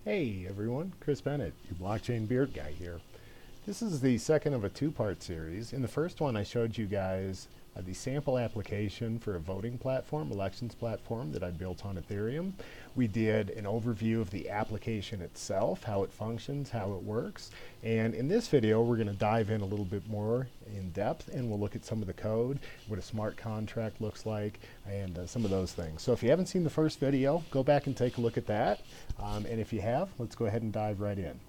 Hey everyone, Chris Bennett, your blockchain beard guy here. This is the second of a two-part series. In the first one I showed you guys the sample application for a voting platform, elections platform that I built on Ethereum. We did an overview of the application itself, how it functions, how it works. And in this video we're going to dive in a little bit more in depth and we'll look at some of the code, what a smart contract looks like, and some of those things. So if you haven't seen the first video, go back and take a look at that. And if you have, let's go ahead and dive right in.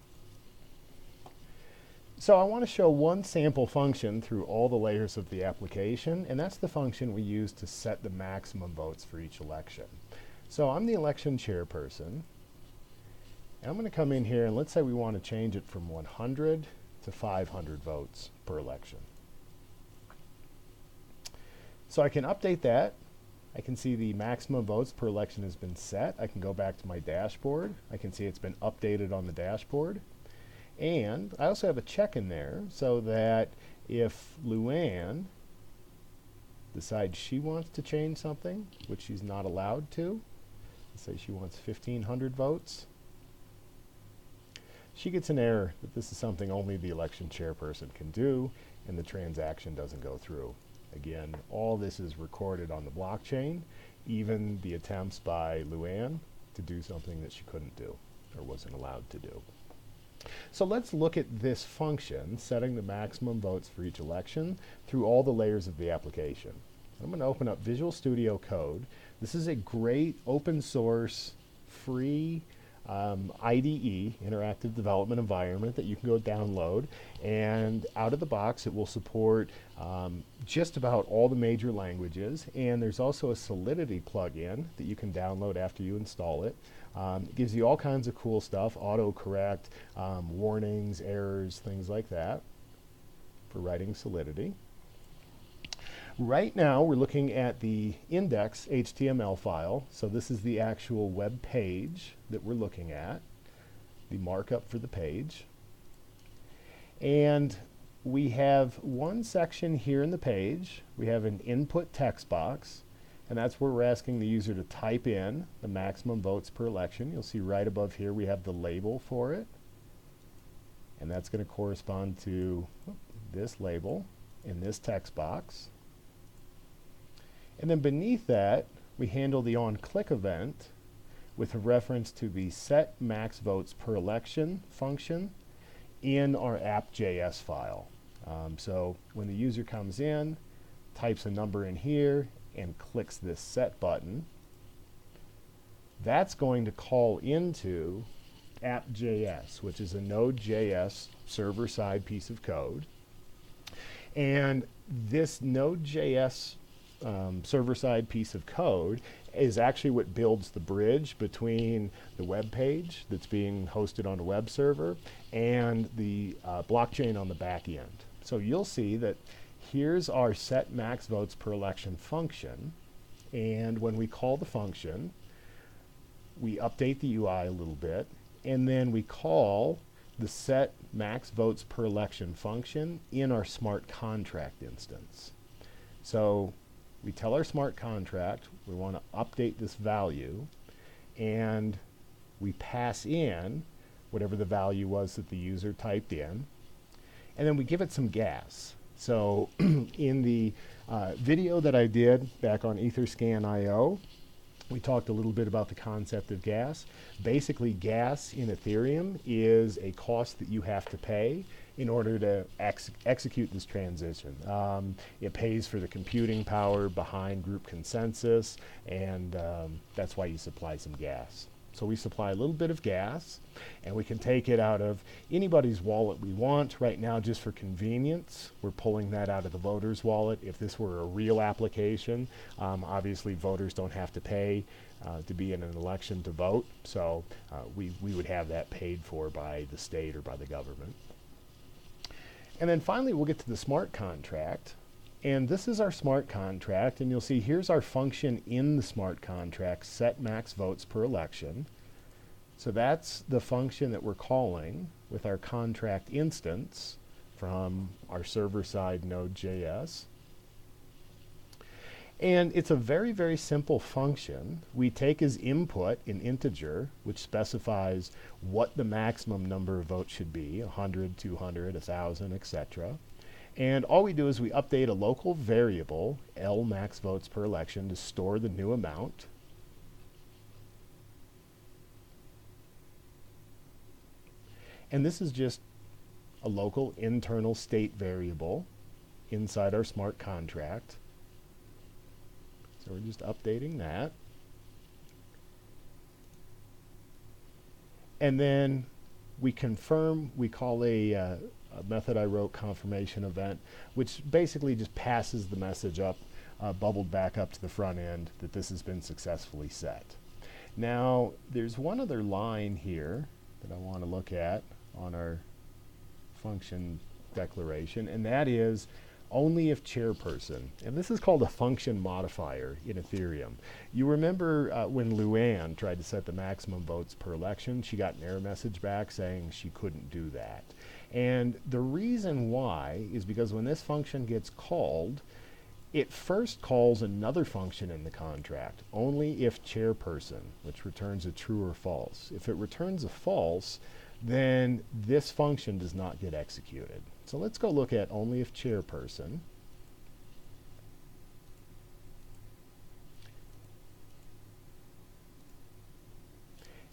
So I want to show one sample function through all the layers of the application, and that's the function we use to set the maximum votes for each election. So I'm the election chairperson, and I'm going to come in here and let's say we want to change it from 100 to 500 votes per election. So I can update that. I can see the maximum votes per election has been set. I can go back to my dashboard. I can see it's been updated on the dashboard. And I also have a check in there so that if Luann decides she wants to change something, which she's not allowed to, let's say she wants 1,500 votes, she gets an error that this is something only the election chairperson can do, and the transaction doesn't go through. Again, all this is recorded on the blockchain, even the attempts by Luann to do something that she couldn't do or wasn't allowed to do. So let's look at this function, setting the maximum votes for each election through all the layers of the application. I'm going to open up Visual Studio Code. This is a great open source, free IDE, interactive development environment, that you can go download, and out of the box it will support just about all the major languages, and there's also a Solidity plugin that you can download after you install it. It gives you all kinds of cool stuff, autocorrect, warnings, errors, things like that for writing Solidity. Right now we're looking at the index HTML file, so this is the actual web page that we're looking at, the markup for the page. And we have one section here in the page. We have an input text box, and that's where we're asking the user to type in the maximum votes per election. You'll see right above here we have the label for it, and that's going to correspond to this label in this text box. And then beneath that, we handle the OnClick event with a reference to the set max votes per election function in our app.js file. So when the user comes in, types a number in here, and clicks this set button, that's going to call into app.js, which is a Node.js server-side piece of code. And this Node.js server-side piece of code is actually what builds the bridge between the web page that's being hosted on a web server and the blockchain on the back end. So you'll see that here's our set max votes per election function, and when we call the function, we update the UI a little bit, and then we call the set max votes per election function in our smart contract instance. So we tell our smart contract we want to update this value, and we pass in whatever the value was that the user typed in, and then we give it some gas. So in the video that I did back on Etherscan.io, we talked a little bit about the concept of gas. Basically, gas in Ethereum is a cost that you have to pay in order to execute this transition. It pays for the computing power behind group consensus, and that's why you supply some gas. So we supply a little bit of gas, and we can take it out of anybody's wallet we want. Right now, just for convenience, we're pulling that out of the voter's wallet. If this were a real application, obviously voters don't have to pay to be in an election to vote, so we would have that paid for by the state or by the government. And then finally, we'll get to the smart contract. And this is our smart contract, and you'll see here's our function in the smart contract, set max votes per election. So that's the function that we're calling with our contract instance from our server-side Node.js. And it's a very, very simple function. We take as input an integer, which specifies what the maximum number of votes should be, 100, 200, 1,000, etc. And all we do is we update a local variable, L max votes per election, to store the new amount. And this is just a local internal state variable inside our smart contract. So we're just updating that. And then we confirm, we call a method I wrote confirmation event, which basically just passes the message up, bubbled back up to the front end that this has been successfully set. Now, there's one other line here that I want to look at on our function declaration, and that is only if chairperson. And this is called a function modifier in Ethereum. You remember when Luann tried to set the maximum votes per election, she got an error message back saying she couldn't do that. And the reason why is because when this function gets called, it first calls another function in the contract, only if chairperson, which returns a true or false. If it returns a false, then this function does not get executed. So let's go look at only if chairperson.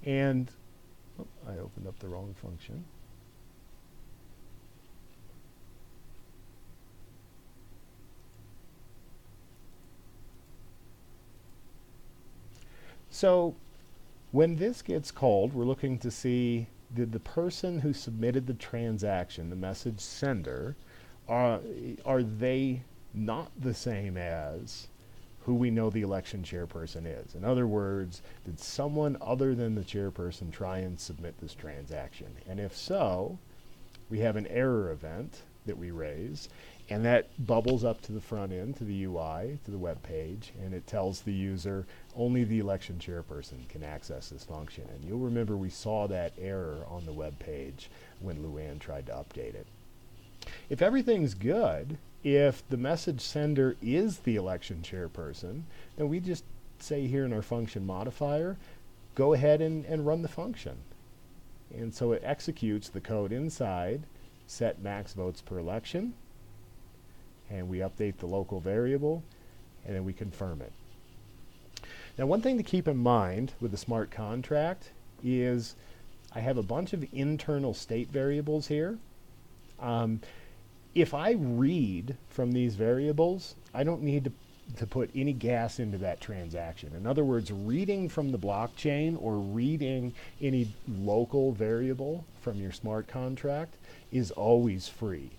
And oh, I opened up the wrong function. So when this gets called, we're looking to see, did the person who submitted the transaction, the message sender, are they not the same as who we know the election chairperson is? In other words, did someone other than the chairperson try and submit this transaction? And if so, we have an error event that we raise, and that bubbles up to the front end, to the UI, to the web page, and it tells the user only the election chairperson can access this function. And you'll remember we saw that error on the web page when Luann tried to update it. If everything's good, if the message sender is the election chairperson, then we just say here in our function modifier, go ahead and run the function. And so it executes the code inside, set max votes per election, and we update the local variable, and then we confirm it. Now, one thing to keep in mind with the smart contract is I have a bunch of internal state variables here. If I read from these variables, I don't need to put any gas into that transaction. In other words, reading from the blockchain or reading any local variable from your smart contract is always free.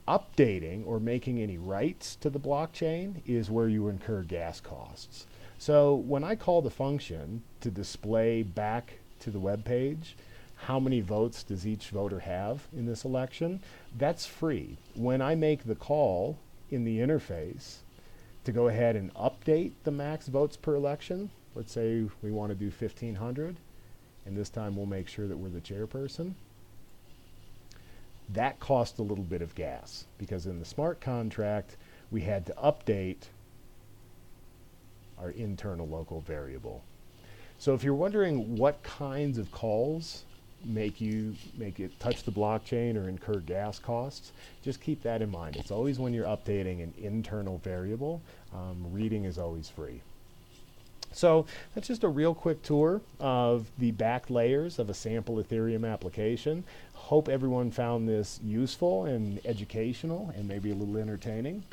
Updating or making any writes to the blockchain is where you incur gas costs. So when I call the function to display back to the web page, how many votes does each voter have in this election, that's free. When I make the call in the interface to go ahead and update the max votes per election, let's say we want to do 1,500, and this time we'll make sure that we're the chairperson, that cost a little bit of gas, because in the smart contract we had to update our internal local variable. So if you're wondering what kinds of calls make it touch the blockchain or incur gas costs, just keep that in mind. It's always when you're updating an internal variable. Reading is always free. So that's just a real quick tour of the back layers of a sample Ethereum application. Hope everyone found this useful and educational and maybe a little entertaining.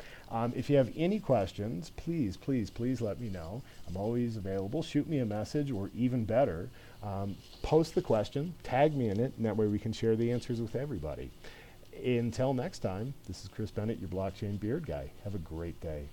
If you have any questions, please, please, please let me know. I'm always available. Shoot me a message, or even better, post the question, tag me in it, and that way we can share the answers with everybody. Until next time, this is Chris Bennett, your Blockchain Beard Guy. Have a great day.